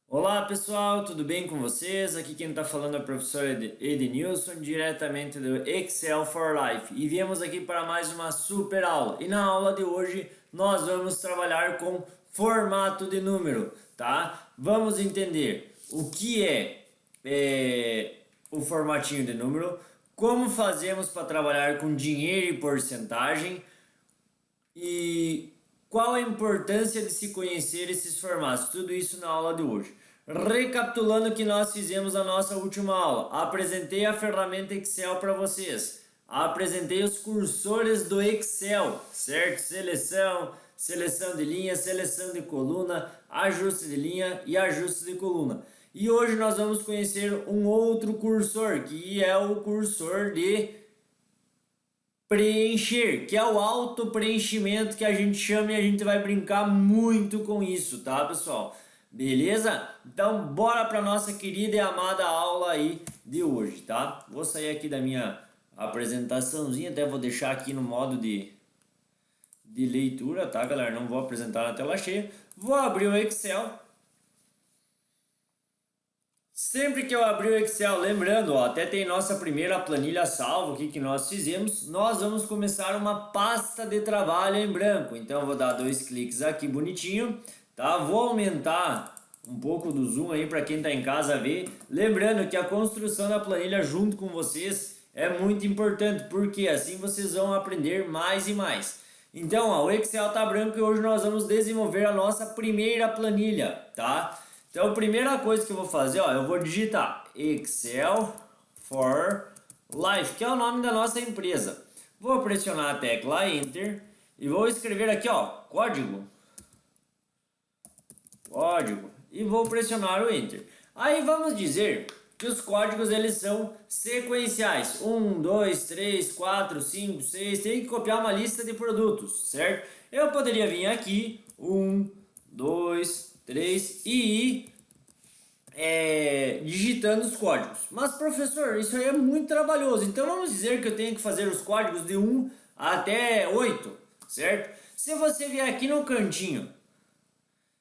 Olá pessoal, tudo bem com vocês? Aqui quem está falando é o professor Edenilson, diretamente do Excel for Life. E viemos aqui para mais uma super aula. E na aula de hoje nós vamos trabalhar com formato de número, tá? Vamos entender o que é o formatinho de número, como fazemos para trabalhar com dinheiro e porcentagem e qual a importância de se conhecer esses formatos, tudo isso na aula de hoje. Recapitulando o que nós fizemos na nossa última aula, apresentei a ferramenta Excel para vocês, apresentei os cursores do Excel, certo? Seleção de linha, seleção de coluna, ajuste de linha e ajuste de coluna. E hoje nós vamos conhecer um outro cursor, que é o cursor de preencher, que é o auto preenchimento que a gente chama, e a gente vai brincar muito com isso, tá pessoal? Beleza? Então bora para nossa querida e amada aula aí de hoje, tá? Vou sair aqui da minha apresentaçãozinha, até vou deixar aqui no modo de leitura, tá galera? Não vou apresentar na tela cheia. Vou abrir o Excel. Sempre que eu abrir o Excel, lembrando, ó, até tem nossa primeira planilha salvo aqui que nós fizemos, nós vamos começar uma pasta de trabalho em branco. Então eu vou dar 2 cliques aqui bonitinho, tá? Vou aumentar um pouco do zoom aí para quem está em casa ver. Lembrando que a construção da planilha junto com vocês é muito importante, porque assim vocês vão aprender mais e mais. Então, ó, o Excel tá branco e hoje nós vamos desenvolver a nossa primeira planilha, tá? Então, a primeira coisa que eu vou fazer, ó, eu vou digitar Excel for Life, que é o nome da nossa empresa. Vou pressionar a tecla Enter e vou escrever aqui, ó, código, e vou pressionar o Enter. Aí vamos dizer que os códigos eles são sequenciais, 1, 2, 3, 4, 5, 6, tem que copiar uma lista de produtos, certo? Eu poderia vir aqui, 1, 2, 3 e ir digitando os códigos. Mas professor, isso aí é muito trabalhoso, então vamos dizer que eu tenho que fazer os códigos de 1 até 8, certo? Se você vier aqui no cantinho,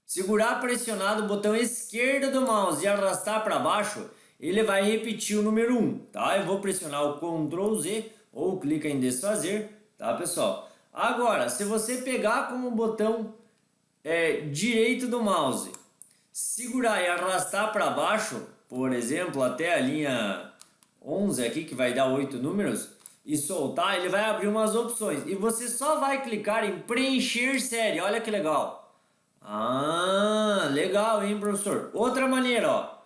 segurar pressionado o botão esquerdo do mouse e arrastar para baixo, ele vai repetir o número 1, tá? Eu vou pressionar o Ctrl Z ou clica em desfazer, tá pessoal? Agora, se você pegar como botão direito do mouse, segurar e arrastar para baixo, por exemplo, até a linha 11 aqui, que vai dar 8 números, e soltar, ele vai abrir umas opções. E você só vai clicar em preencher série, olha que legal. Ah, legal, hein, professor? Outra maneira, ó.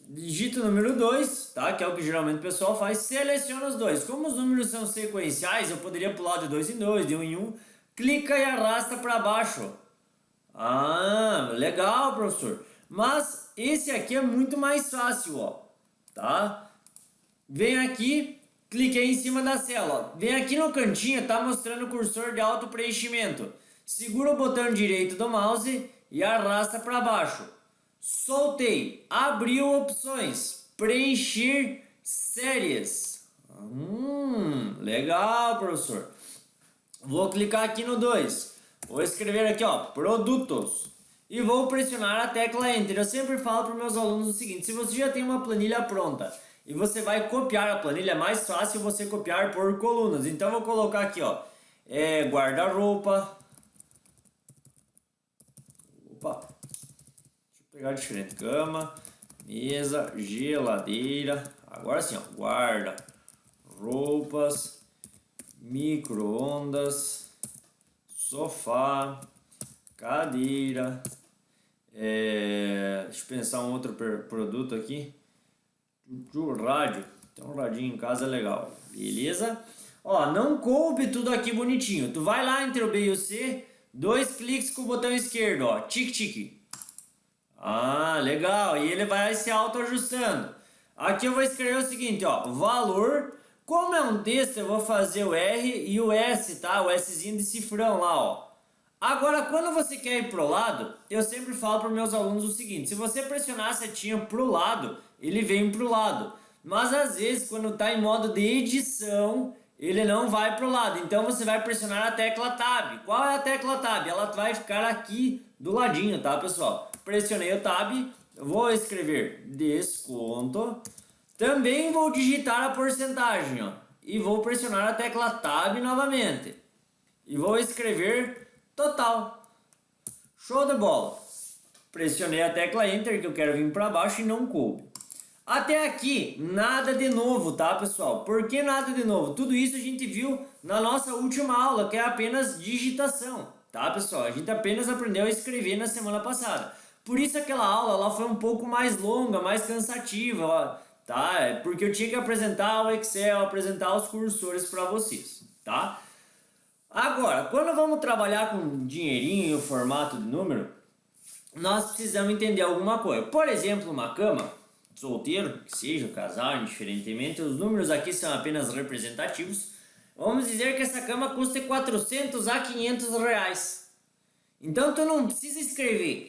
Digita o número 2, tá? Que é o que geralmente o pessoal faz. Seleciona os dois. Como os números são sequenciais, eu poderia pular de 2 em 2, de 1 em 1. Clica e arrasta para baixo. Ah, legal, professor. Mas esse aqui é muito mais fácil, ó. Tá? Vem aqui, clique aí em cima da célula. Vem aqui no cantinho, tá mostrando o cursor de auto preenchimento. Segura o botão direito do mouse e arrasta para baixo. Soltei, abriu opções, preencher séries. Legal, professor. Vou clicar aqui no 2. Vou escrever aqui, ó, produtos. E vou pressionar a tecla Enter. Eu sempre falo para os meus alunos o seguinte: se você já tem uma planilha pronta e você vai copiar a planilha, é mais fácil você copiar por colunas. Então eu vou colocar aqui, ó, guarda-roupa. Opa. Pegar diferente, cama, mesa, geladeira, agora sim, ó, guarda, roupas, micro-ondas, sofá, cadeira, deixa eu pensar um outro produto aqui, rádio, tem um radinho em casa, é legal, beleza? Ó, não coube tudo aqui bonitinho, tu vai lá entre o B e o C, 2 cliques com o botão esquerdo, ó, tique-tique. Ah, legal, e ele vai se auto-ajustando. Aqui eu vou escrever o seguinte, ó, valor. Como é um texto, eu vou fazer o R e o S, tá? O Szinho de cifrão lá, ó. Agora, quando você quer ir pro lado, eu sempre falo para meus alunos o seguinte: se você pressionar a setinha pro lado, ele vem pro lado. Mas às vezes, quando tá em modo de edição, ele não vai para o lado. Então você vai pressionar a tecla Tab. Qual é a tecla Tab? Ela vai ficar aqui do ladinho, tá, pessoal? Pressionei o Tab, vou escrever desconto. Também vou digitar a porcentagem, ó, e vou pressionar a tecla Tab novamente. E vou escrever total. Show de bola. Pressionei a tecla Enter, que eu quero vir para baixo e não coube. Até aqui, nada de novo, tá, pessoal? Por que nada de novo? Tudo isso a gente viu na nossa última aula, que é apenas digitação, tá, pessoal? A gente apenas aprendeu a escrever na semana passada. Por isso aquela aula ela foi um pouco mais longa, mais cansativa, ó, tá? Porque eu tinha que apresentar o Excel, apresentar os cursores para vocês, tá? Agora, quando vamos trabalhar com dinheirinho e o formato de número, nós precisamos entender alguma coisa. Por exemplo, uma cama, solteiro, que seja, casal, indiferentemente, os números aqui são apenas representativos. Vamos dizer que essa cama custa 400 a 500 reais. Então tu não precisa escrever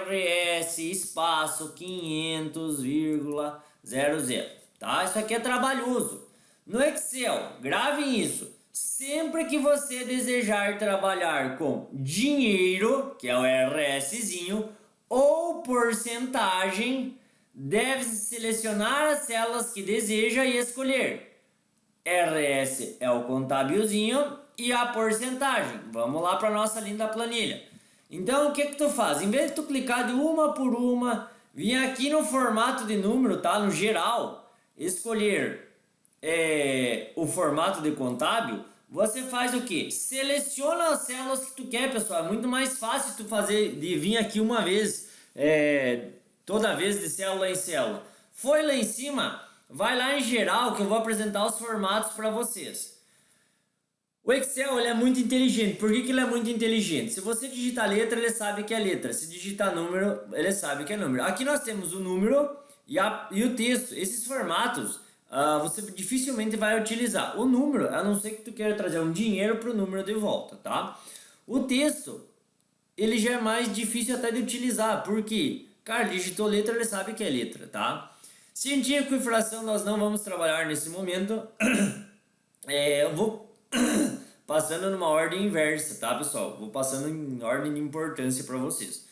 RS espaço 500,00, tá? Isso aqui é trabalhoso. No Excel, gravem isso. Sempre que você desejar trabalhar com dinheiro, que é o RSzinho, ou porcentagem, deve-se selecionar as células que deseja e escolher. RS é o contábilzinho e a porcentagem. Vamos lá para a nossa linda planilha. Então o que tu faz? Em vez de tu clicar de uma por uma, vir aqui no formato de número, tá? No geral, escolher o formato de contábil, você faz o que? Seleciona as células que tu quer, pessoal. É muito mais fácil tu fazer de vir aqui uma vez, toda vez de célula em célula. Foi lá em cima, vai lá em geral que eu vou apresentar os formatos para vocês. O Excel ele é muito inteligente. Por que ele é muito inteligente? Se você digitar letra, ele sabe que é letra. Se digitar número, ele sabe que é número. Aqui nós temos o número e o texto. Esses formatos você dificilmente vai utilizar. O número, a não ser que tu queira trazer um dinheiro para o número de volta, tá? O texto, ele já é mais difícil até de utilizar, porque, cara, digitou letra, ele sabe que é letra, tá? Científico e fração nós não vamos trabalhar nesse momento. Eu vou passando numa ordem inversa, tá, pessoal? Vou passando em ordem de importância para vocês.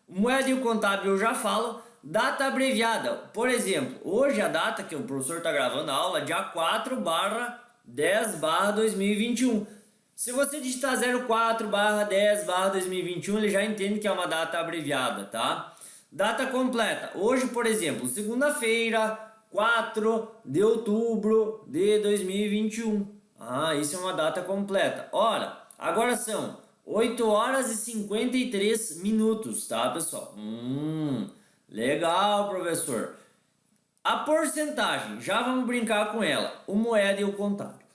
O moeda e o contábil eu já falo. Data abreviada, por exemplo, hoje a data que o professor está gravando a aula é dia 4/10/2021. Se você digitar 04/10/2021, ele já entende que é uma data abreviada, tá? Data completa, hoje, por exemplo, segunda-feira, 4 de outubro de 2021. Isso é uma data completa. Ora, agora são 8 horas e 53 minutos, tá, pessoal? Legal, professor. A porcentagem, já vamos brincar com ela. O moeda e o contábil.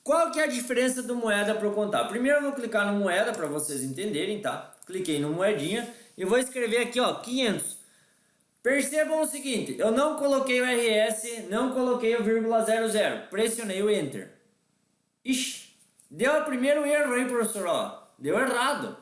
Qual que é a diferença do moeda para o contábil? Primeiro eu vou clicar no moeda para vocês entenderem, tá? Cliquei no moedinha e vou escrever aqui, ó, 500. Percebam o seguinte, eu não coloquei o RS, não coloquei o ,00. Pressionei o Enter. Ixi, deu o primeiro erro aí, professor, ó. Deu errado.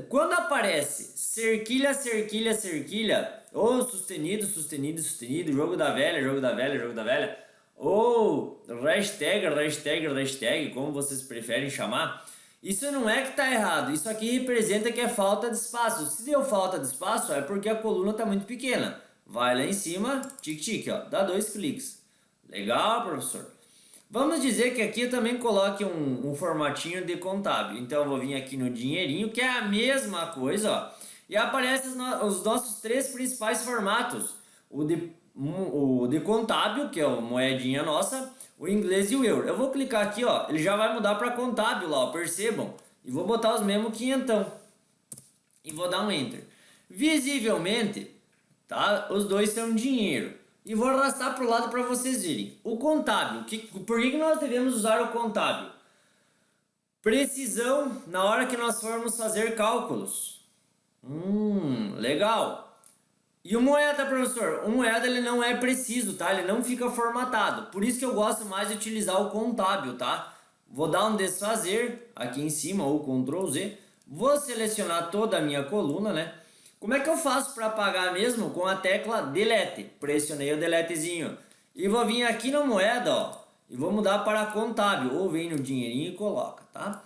Quando aparece cerquilha, cerquilha, cerquilha, ou sustenido, sustenido, sustenido, jogo da velha, jogo da velha, jogo da velha, ou hashtag, hashtag, hashtag, como vocês preferem chamar, isso não é que está errado, isso aqui representa que é falta de espaço. Se deu falta de espaço é porque a coluna está muito pequena. Vai lá em cima, tique-tique, ó, dá 2 cliques. Legal, professor? Vamos dizer que aqui eu também coloque um formatinho de contábil. Então eu vou vir aqui no dinheirinho, que é a mesma coisa, ó. E aparecem os nossos 3 principais formatos. O de contábil, que é a moedinha nossa, o inglês e o euro. Eu vou clicar aqui, ó, ele já vai mudar para contábil lá, ó, percebam. E vou botar os mesmos quinhentão. E vou dar um Enter. Visivelmente, tá? Os dois são dinheiro. E vou arrastar para o lado para vocês verem. O contábil, por que nós devemos usar o contábil? Precisão na hora que nós formos fazer cálculos. Legal. E o moeda, professor? O moeda ele não é preciso, tá? Ele não fica formatado. Por isso que eu gosto mais de utilizar o contábil, tá? Vou dar um desfazer aqui em cima, ou Ctrl Z. Vou selecionar toda a minha coluna, né? Como é que eu faço para apagar mesmo? Com a tecla Delete. Pressionei o deletezinho. E vou vir aqui na moeda, ó. e vou mudar para contábil, ou vem no dinheirinho e coloca, tá?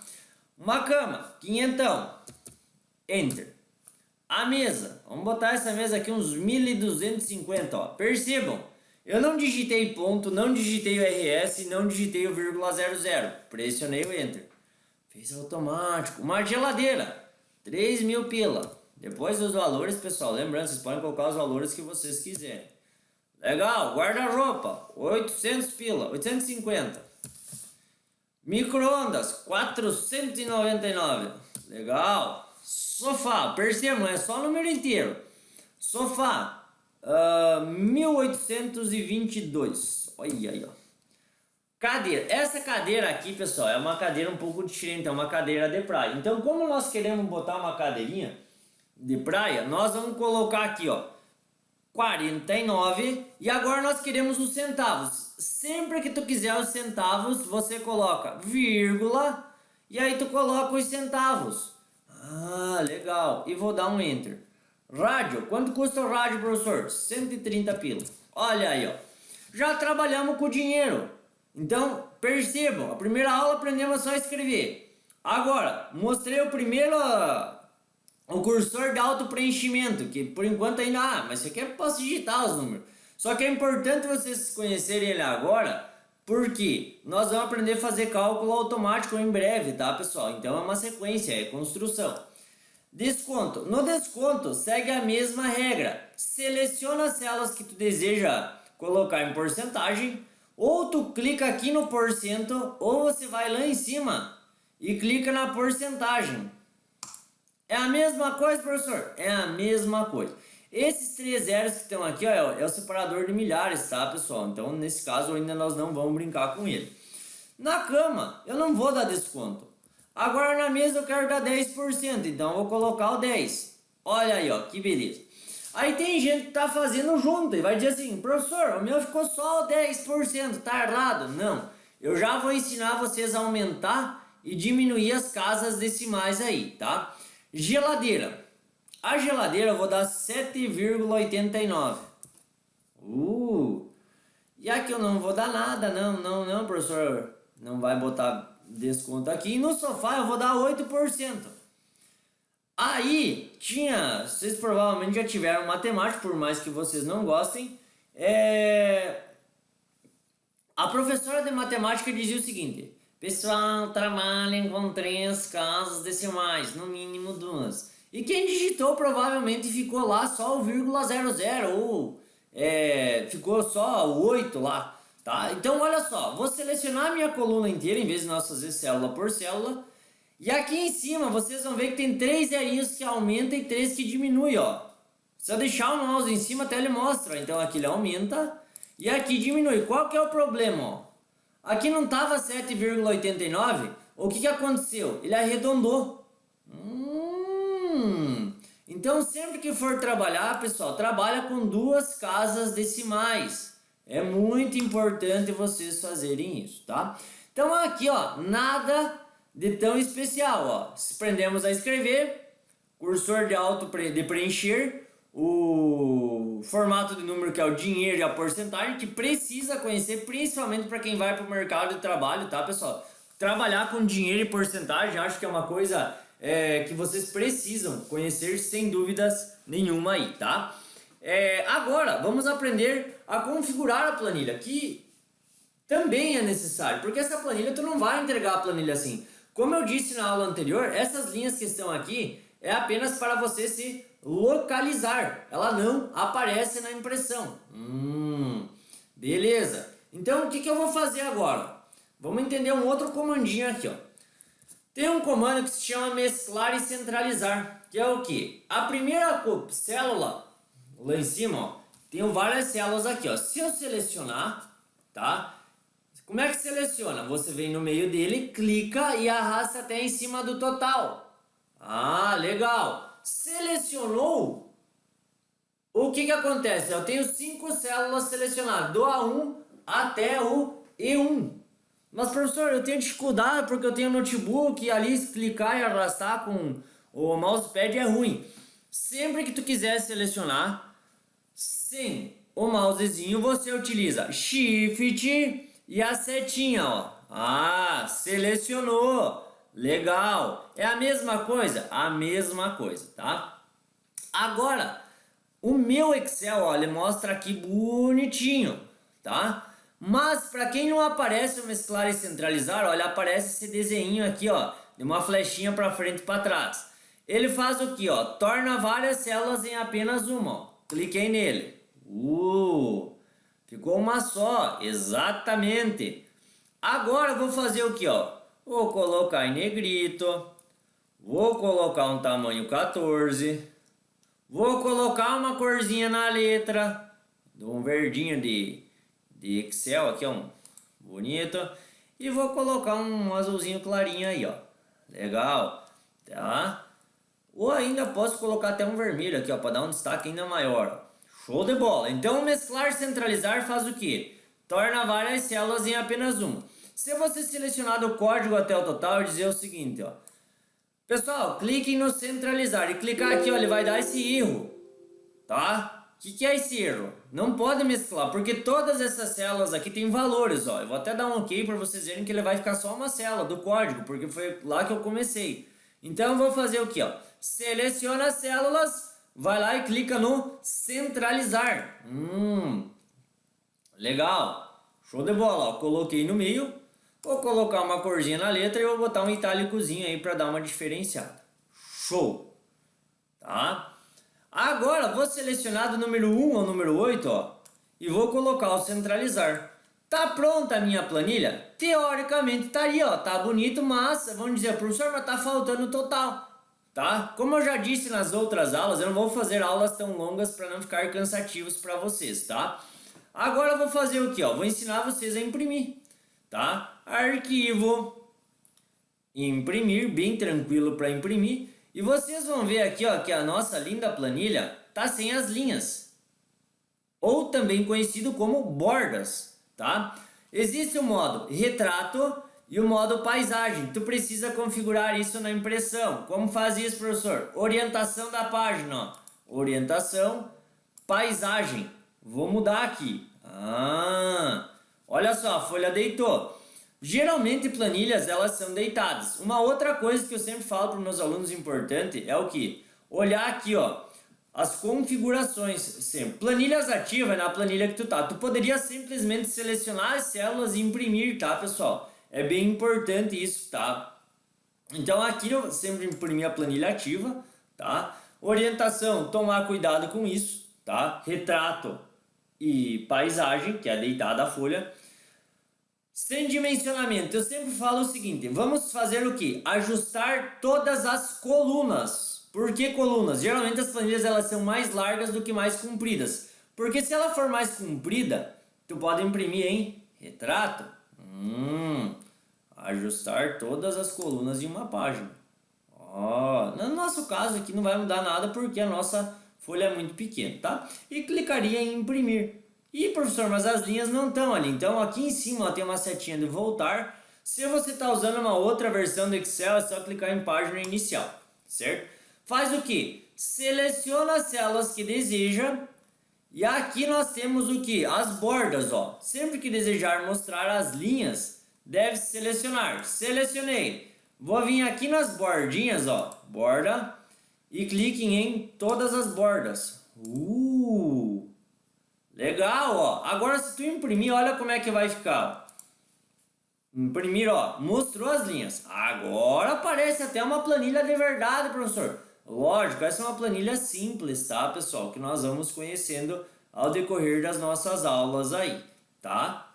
Uma cama, quinhentão, enter. A mesa, vamos botar essa mesa aqui uns 1.250, ó. Percebam, eu não digitei ponto, não digitei o RS, não digitei o vírgula 00. Pressionei o enter. Fez automático. Uma geladeira, 3.000 pila. Depois os valores, pessoal, lembrando, vocês podem colocar os valores que vocês quiserem. Legal, guarda-roupa, 800 pila, 850. Micro-ondas, 499. Legal. Sofá, percebam, é só o número inteiro. Sofá, 1822. Olha aí, ó. Cadeira, essa cadeira aqui, pessoal, é uma cadeira um pouco diferente, é uma cadeira de praia. Então, como nós queremos botar uma cadeirinha de praia, nós vamos colocar aqui, ó, 49, e agora nós queremos os centavos. Sempre que tu quiser os centavos, você coloca vírgula, e aí tu coloca os centavos. Ah, legal. E vou dar um enter. Rádio, quanto custa o rádio, professor? 130 pila. Olha aí, ó. Já trabalhamos com dinheiro. Então, percebam, a primeira aula aprendemos só a escrever. Agora, mostrei o primeiro, o cursor de auto-preenchimento, que por enquanto ainda, mas isso aqui eu posso digitar os números. Só que é importante vocês conhecerem ele agora, porque nós vamos aprender a fazer cálculo automático em breve, tá, pessoal? Então é uma sequência, é construção. Desconto. No desconto, segue a mesma regra. Seleciona as células que tu deseja colocar em porcentagem, ou tu clica aqui no porcento, ou você vai lá em cima e clica na porcentagem. É a mesma coisa, professor? É a mesma coisa. Esses 3 zeros que estão aqui, ó, é o separador de milhares, tá, pessoal? Então, nesse caso, ainda nós não vamos brincar com ele. Na cama, eu não vou dar desconto. Agora, na mesa, eu quero dar 10%, então eu vou colocar o 10. Olha aí, ó, que beleza. Aí tem gente que tá fazendo junto e vai dizer assim, professor, o meu ficou só o 10%, tá errado? Não, eu já vou ensinar vocês a aumentar e diminuir as casas decimais aí, tá? Geladeira. A geladeira eu vou dar 7,89. E aqui eu não vou dar nada, não, professor. Não vai botar desconto aqui. E no sofá eu vou dar 8%. Aí, vocês provavelmente já tiveram matemática, por mais que vocês não gostem. A professora de matemática dizia o seguinte: pessoal, trabalhem com 3 casas decimais, no mínimo 2. E quem digitou provavelmente ficou lá só o vírgula 00, ou ficou só o 8 lá, tá? Então, olha só, vou selecionar a minha coluna inteira, em vez de nós fazer célula por célula. E aqui em cima, vocês vão ver que tem 3 zerinhos que aumentam e 3 que diminuem, ó. Se eu deixar o mouse em cima, até ele mostra. Então, aqui ele aumenta e aqui diminui. Qual que é o problema, ó? Aqui não estava 7,89. O que aconteceu? Ele arredondou. Então, sempre que for trabalhar, pessoal, trabalha com 2 casas decimais. É muito importante vocês fazerem isso, tá? Então, aqui, ó, nada de tão especial, ó. Se aprendemos a escrever, cursor de preencher, o formato de número que é o dinheiro e a porcentagem, que precisa conhecer, principalmente para quem vai para o mercado de trabalho, tá, pessoal? Trabalhar com dinheiro e porcentagem, acho que é uma coisa que vocês precisam conhecer sem dúvidas nenhuma aí, tá? Agora, vamos aprender a configurar a planilha, que também é necessário, porque essa planilha, tu não vai entregar a planilha assim. Como eu disse na aula anterior, essas linhas que estão aqui é apenas para você se localizar. Ela não aparece na impressão. Beleza. Então, o que eu vou fazer agora? Vamos entender um outro comandinho aqui, ó. Tem um comando que se chama mesclar e centralizar, que é o que? A primeira célula, lá em cima, ó, tem várias células aqui, ó. Se eu selecionar, tá? Como é que seleciona? Você vem no meio dele, clica e arrasta até em cima do total. Ah, legal. Selecionou? O que acontece? Eu tenho 5 células selecionadas, do A1 até o E1. Mas, professor, eu tenho dificuldade porque eu tenho notebook e ali clicar e arrastar com o mousepad é ruim. Sempre que tu quiser selecionar, sem o mousezinho, você utiliza Shift E a setinha, ó. Ah, selecionou. Legal. É a mesma coisa? A mesma coisa, tá? Agora, o meu Excel, ó, ele mostra aqui bonitinho, tá? Mas para quem não aparece o mesclar e centralizar, olha, aparece esse desenho aqui, ó, de uma flechinha para frente e para trás. Ele faz o que, ó? Torna várias células em apenas uma, ó. Cliquei nele. Ficou uma só, exatamente. Agora eu vou fazer o que, ó? Vou colocar em negrito. Vou colocar um tamanho 14. Vou colocar uma corzinha na letra. Um verdinho de Excel aqui, ó. Bonito. E vou colocar um azulzinho clarinho aí, ó. Legal. Tá? Ou ainda posso colocar até um vermelho aqui, ó, para dar um destaque ainda maior. Show de bola. Então, mesclar centralizar faz o quê? Torna várias células em apenas uma. Se você selecionar o código até o total e dizer o seguinte, ó. Pessoal, cliquem no centralizar e clicar aqui, ó, ele vai dar esse erro, tá? O que é esse erro? Não pode mesclar, porque todas essas células aqui tem valores, ó. Eu vou até dar um OK para vocês verem que ele vai ficar só uma célula do código, porque foi lá que eu comecei. Então eu vou fazer o que, ó? Seleciona as células, vai lá e clica no centralizar. Legal. Show de bola, ó. Coloquei no meio. Vou colocar uma corzinha na letra e vou botar um itálicozinho aí para dar uma diferenciada. Show. Tá? Agora vou selecionar do número 1 ao número 8, ó, e vou colocar o centralizar. Tá pronta a minha planilha? Teoricamente estaria, ó, tá bonito, mas vamos dizer, professor, mas tá faltando o total, tá? Como eu já disse nas outras aulas, eu não vou fazer aulas tão longas para não ficar cansativos para vocês, tá? Agora eu vou fazer o que, ó? Vou ensinar vocês a imprimir, tá? Arquivo, imprimir, bem tranquilo para imprimir. E vocês vão ver aqui, ó, que a nossa linda planilha tá sem as linhas, ou também conhecido como bordas, tá? Existe o modo retrato e o modo paisagem. Tu precisa configurar isso na impressão. Como faz isso, professor? Orientação da página, ó. Orientação, paisagem. Vou mudar aqui. Olha só, a folha deitou. Geralmente planilhas elas são deitadas. Uma outra coisa que eu sempre falo para os meus alunos importante é o que? Olhar aqui, ó, as configurações. Sempre. Planilhas ativas na planilha que tu tá. Tu poderia simplesmente selecionar as células e imprimir, tá, pessoal? É bem importante isso, tá? Então aqui eu sempre imprimir a planilha ativa, tá? Orientação, tomar cuidado com isso, tá? Retrato e paisagem, que é deitada a folha. Sem dimensionamento, eu sempre falo o seguinte, vamos fazer o que? Ajustar todas as colunas. Por que colunas? Geralmente as planilhas elas são mais largas do que mais compridas. Porque se ela for mais comprida, tu pode imprimir em retrato. Ajustar todas as colunas de uma página. No nosso caso aqui não vai mudar nada porque a nossa folha é muito pequena, tá? E clicaria em imprimir. E professor, mas as linhas não estão ali. Então aqui em cima ó, tem uma setinha de voltar. Se você está usando uma outra versão do Excel, é só clicar em página inicial, certo? Faz o que? Seleciona as células que deseja. E aqui nós temos o que? As bordas, ó. Sempre que desejar mostrar as linhas, deve selecionar. Selecionei. Vou vir aqui nas bordinhas, ó. Borda. E cliquem em todas as bordas. Legal, ó. Agora se tu imprimir, olha como é que vai ficar. Imprimir, ó. Mostrou as linhas. Agora aparece até uma planilha de verdade, professor. Lógico, essa é uma planilha simples, tá, pessoal? Que nós vamos conhecendo ao decorrer das nossas aulas aí, tá?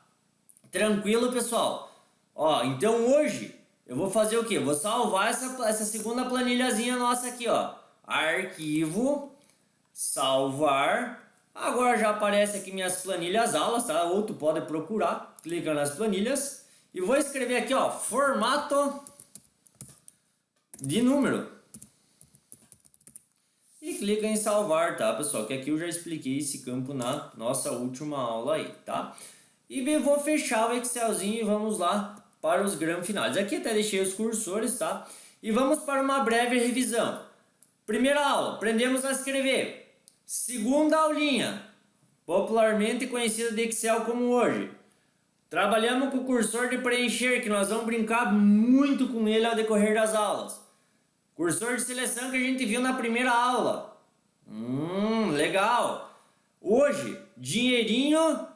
Tranquilo, pessoal? Ó, então hoje eu vou fazer o quê? Vou salvar essa segunda planilhazinha nossa aqui, ó. Arquivo, salvar. Agora já aparece aqui minhas planilhas aulas, tá? Ou tu pode procurar, clica nas planilhas. E vou escrever aqui, ó, formato de número. E clica em salvar, tá, pessoal? Que aqui eu já expliquei esse campo na nossa última aula aí, tá? E vou fechar o Excelzinho e vamos lá para os grãos finais. Aqui até deixei os cursores, tá? E vamos para uma breve revisão. Primeira aula, aprendemos a escrever. Segunda aulinha, popularmente conhecida de Excel como hoje. Trabalhamos com o cursor de preencher, que nós vamos brincar muito com ele ao decorrer das aulas. Cursor de seleção que a gente viu na primeira aula. Legal. Hoje, dinheirinho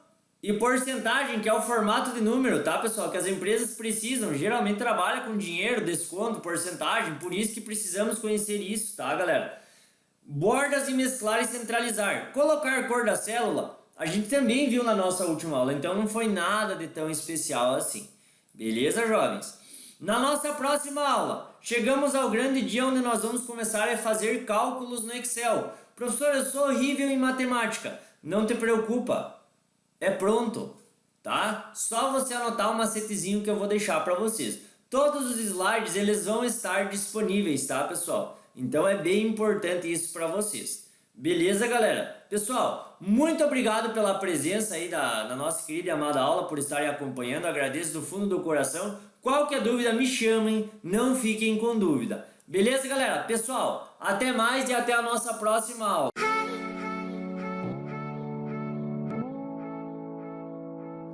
e porcentagem, que é o formato de número, tá, pessoal? Que as empresas precisam, geralmente trabalham com dinheiro, desconto, porcentagem, por isso que precisamos conhecer isso, tá, galera? Bordas e mesclar e centralizar. Colocar cor da célula, a gente também viu na nossa última aula, então não foi nada de tão especial assim. Beleza, jovens? Na nossa próxima aula, chegamos ao grande dia onde nós vamos começar a fazer cálculos no Excel. Professor, eu sou horrível em matemática. Não te preocupa, é pronto, tá? Só você anotar um macetezinho que eu vou deixar para vocês. Todos os slides, eles vão estar disponíveis, tá, pessoal? Então é bem importante isso para vocês. Beleza, galera? Pessoal, muito obrigado pela presença aí na nossa querida e amada aula, por estarem acompanhando. Agradeço do fundo do coração. Qualquer dúvida, me chamem, não fiquem com dúvida. Beleza, galera? Pessoal, até mais e até a nossa próxima aula.